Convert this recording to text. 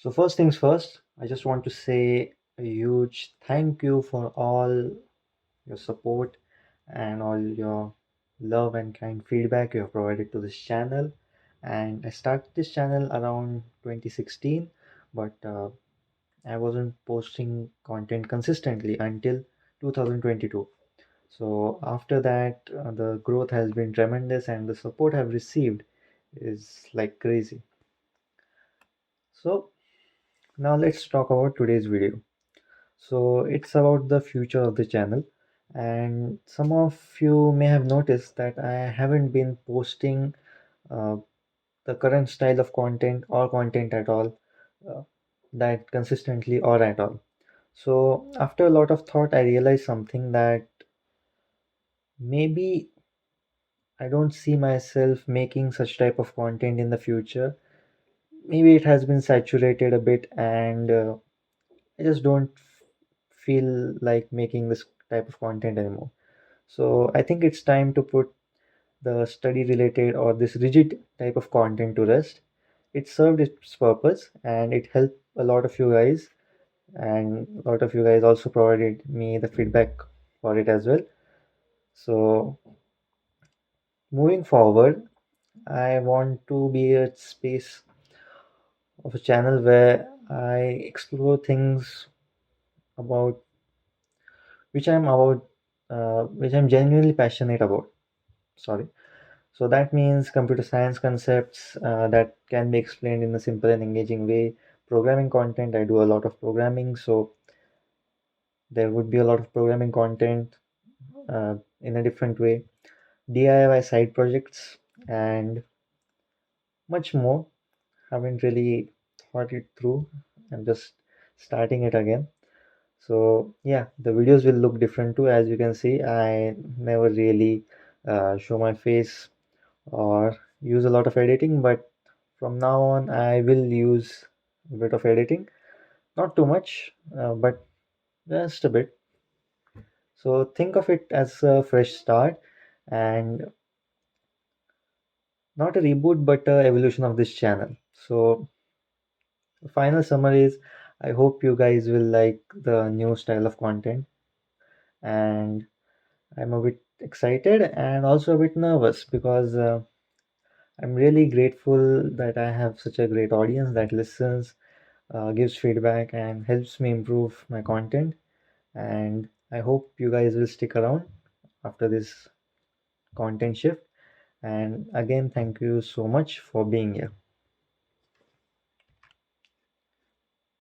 So first things first, I just want to say a huge thank you for all your support and all your love and kind feedback you have provided to this channel. And I started this channel around 2016, but I wasn't posting content consistently until 2022. So after that, the growth has been tremendous and the support I've received is like crazy. So now let's talk about today's video. So it's about the future of the channel, and some of you may have noticed that I haven't been posting uh, the current style of content or content at all, uh, that consistently or at all. So after a lot of thought, I realized something that maybe I don't see myself making such type of content in the future. Maybe it has been saturated a bit, and I just don't feel like making this type of content anymore. So I think it's time to put the study related or this rigid type of content to rest. It served its purpose and it helped a lot of you guys, and a lot of you guys also provided me the feedback for it as well. So moving forward, I want to be a space of a channel where I explore things about which I'm genuinely passionate about. Sorry. So that means computer science concepts that can be explained in a simple and engaging way. Programming content, I do a lot of programming, so there would be a lot of programming content in a different way. DIY side projects and much more. Haven't really thought it through. I'm just starting it again. So yeah, the videos will look different too. As you can see, I never really show my face or use a lot of editing, but from now on I will use a bit of editing, not too much, but just a bit. So think of it as a fresh start and not a reboot but a evolution of this channel. So the final summary is, I hope you guys will like the new style of content, and I'm a bit excited and also a bit nervous because I'm really grateful that I have such a great audience that listens, gives feedback, and helps me improve my content. And I hope you guys will stick around after this content shift. And again, thank you so much for being here.